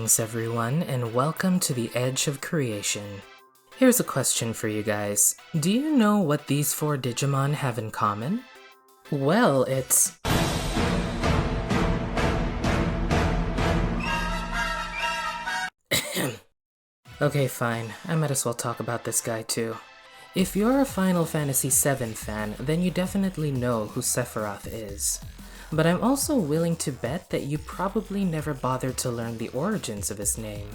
Greetings everyone, and welcome to the Edge of Creation. Here's a question for you guys. Do you know what these 4 Digimon have in common? Well, it's... Okay, fine. I might as well talk about this guy too. If you're a Final Fantasy VII fan, then you definitely know who Sephiroth is. But I'm also willing to bet that you probably never bothered to learn the origins of his name.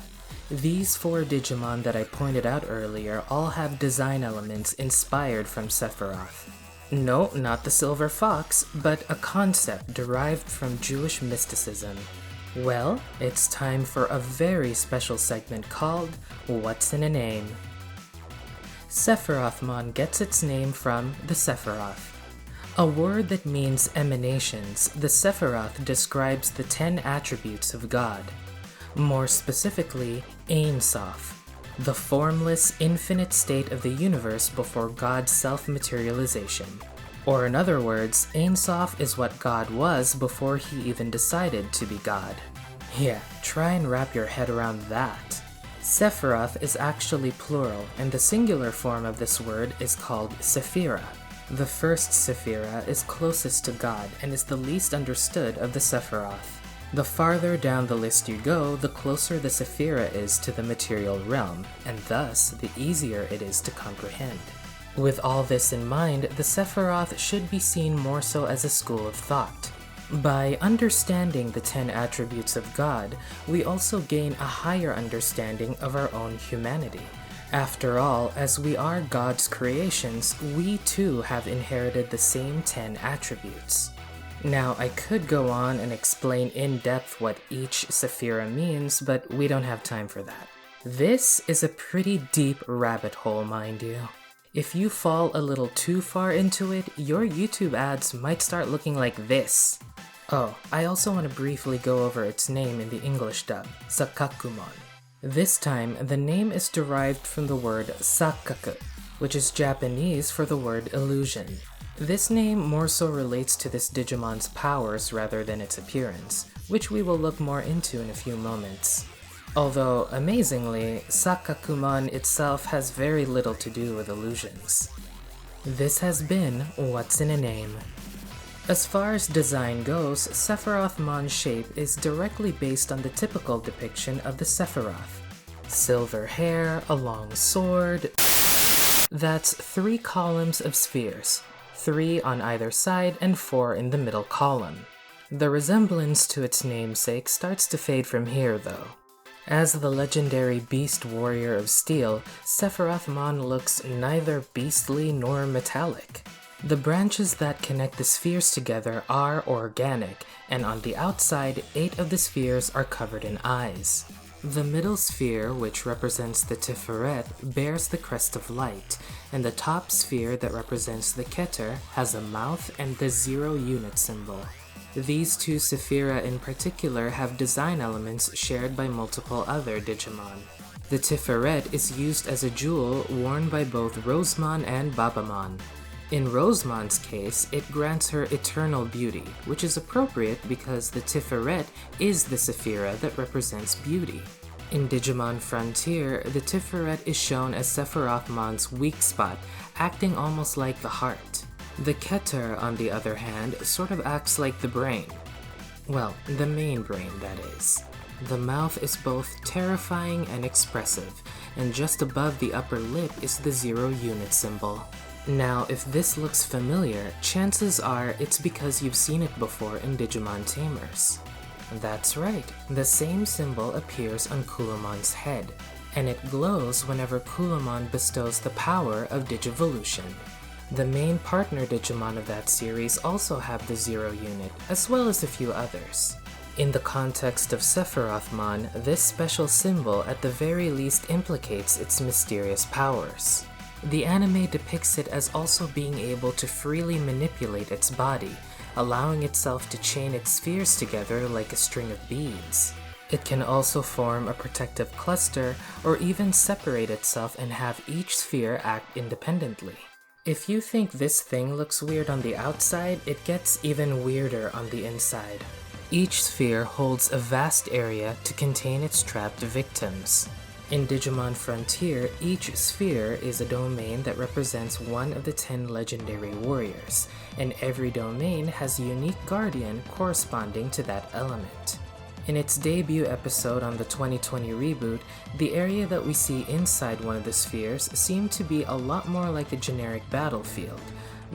These 4 Digimon that I pointed out earlier all have design elements inspired from Sephiroth. No, not the silver fox, but a concept derived from Jewish mysticism. Well, it's time for a very special segment called What's in a Name? Sephirothmon gets its name from the Sephiroth. A word that means emanations, the Sephiroth describes the 10 attributes of God. More specifically, Ein Sof, the formless, infinite state of the universe before God's self-materialization. Or in other words, Ein Sof is what God was before he even decided to be God. Yeah, try and wrap your head around that. Sephiroth is actually plural, and the singular form of this word is called Sephira. The first Sephira is closest to God and is the least understood of the Sephiroth. The farther down the list you go, the closer the Sephira is to the material realm, and thus the easier it is to comprehend. With all this in mind, the Sephiroth should be seen more so as a school of thought. By understanding the 10 attributes of God, we also gain a higher understanding of our own humanity. After all, as we are God's creations, we too have inherited the same 10 attributes. Now, I could go on and explain in depth what each Sephira means, but we don't have time for that. This is a pretty deep rabbit hole, mind you. If you fall a little too far into it, your YouTube ads might start looking like this. Oh, I also want to briefly go over its name in the English dub, Sakakumon. This time, the name is derived from the word sakaku, which is Japanese for the word illusion. This name more so relates to this Digimon's powers rather than its appearance, which we will look more into in a few moments. Although, amazingly, Sakakumon itself has very little to do with illusions. This has been What's in a Name. As far as design goes, Sephirothmon's shape is directly based on the typical depiction of the Sephiroth. Silver hair, a long sword... That's 3 columns of spheres, 3 on either side and 4 in the middle column. The resemblance to its namesake starts to fade from here though. As the legendary Beast Warrior of Steel, Sephirothmon looks neither beastly nor metallic. The branches that connect the spheres together are organic, and on the outside, 8 of the spheres are covered in eyes. The middle sphere, which represents the Sefirot, bears the crest of light, and the top sphere that represents the Keter has a mouth and the 0 unit symbol. These 2 Sephira in particular have design elements shared by multiple other Digimon. The Sefirot is used as a jewel worn by both Rosemon and Babamon. In Rosemon's case, it grants her eternal beauty, which is appropriate because the Sefirot is the Sephira that represents beauty. In Digimon Frontier, the Sefirot is shown as Sephirothmon's weak spot, acting almost like the heart. The Keter, on the other hand, sort of acts like the brain. Well, the main brain, that is. The mouth is both terrifying and expressive, and just above the upper lip is the 0 unit symbol. Now, if this looks familiar, chances are it's because you've seen it before in Digimon Tamers. That's right, the same symbol appears on Kulamon's head, and it glows whenever Kulamon bestows the power of Digivolution. The main partner Digimon of that series also have the 0 unit, as well as a few others. In the context of Sephirothmon, this special symbol at the very least implicates its mysterious powers. The anime depicts it as also being able to freely manipulate its body, allowing itself to chain its spheres together like a string of beads. It can also form a protective cluster, or even separate itself and have each sphere act independently. If you think this thing looks weird on the outside, it gets even weirder on the inside. Each sphere holds a vast area to contain its trapped victims. In Digimon Frontier, each sphere is a domain that represents one of the 10 legendary warriors, and every domain has a unique guardian corresponding to that element. In its debut episode on the 2020 reboot, the area that we see inside one of the spheres seemed to be a lot more like a generic battlefield,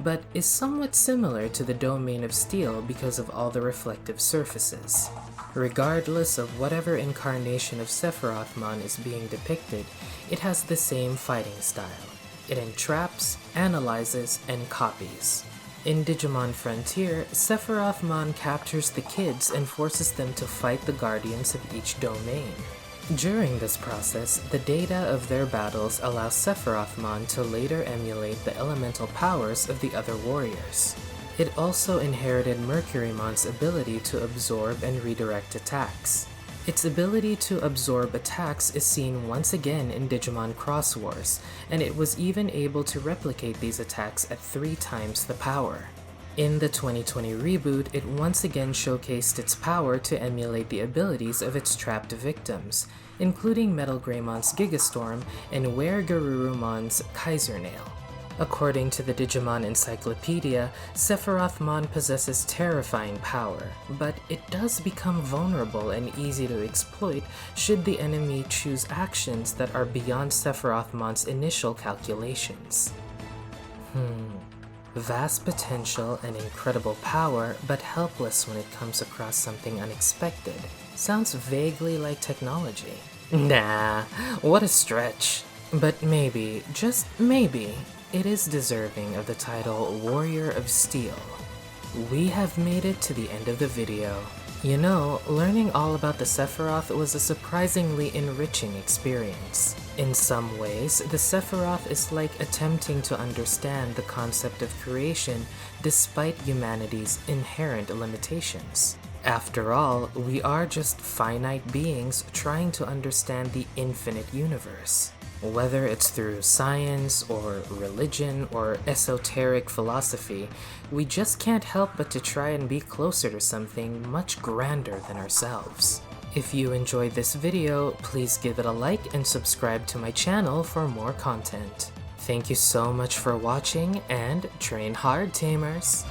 but is somewhat similar to the domain of steel because of all the reflective surfaces. Regardless of whatever incarnation of SEPHIROTHMON is being depicted, it has the same fighting style. It entraps, analyzes, and copies. In Digimon Frontier, SEPHIROTHMON captures the kids and forces them to fight the guardians of each domain. During this process, the data of their battles allows SEPHIROTHMON to later emulate the elemental powers of the other warriors. It also inherited Mercurymon's ability to absorb and redirect attacks. Its ability to absorb attacks is seen once again in Digimon Cross Wars, and it was even able to replicate these attacks at 3 times the power. In the 2020 reboot, it once again showcased its power to emulate the abilities of its trapped victims, including Metal Greymon's Gigastorm and WereGarurumon's Kaiser Nail. According to the Digimon Encyclopedia, SEPHIROTHMON possesses terrifying power, but it does become vulnerable and easy to exploit should the enemy choose actions that are beyond SEPHIROTHMON's initial calculations. Vast potential and incredible power, but helpless when it comes across something unexpected. Sounds vaguely like technology. Nah, what a stretch. But maybe, just maybe, it is deserving of the title Warrior of Steel. We have made it to the end of the video. You know, learning all about the Sephiroth was a surprisingly enriching experience. In some ways, the Sephiroth is like attempting to understand the concept of creation despite humanity's inherent limitations. After all, we are just finite beings trying to understand the infinite universe. Whether it's through science, or religion, or esoteric philosophy, we just can't help but to try and be closer to something much grander than ourselves. If you enjoyed this video, please give it a like and subscribe to my channel for more content. Thank you so much for watching, and train hard, Tamers!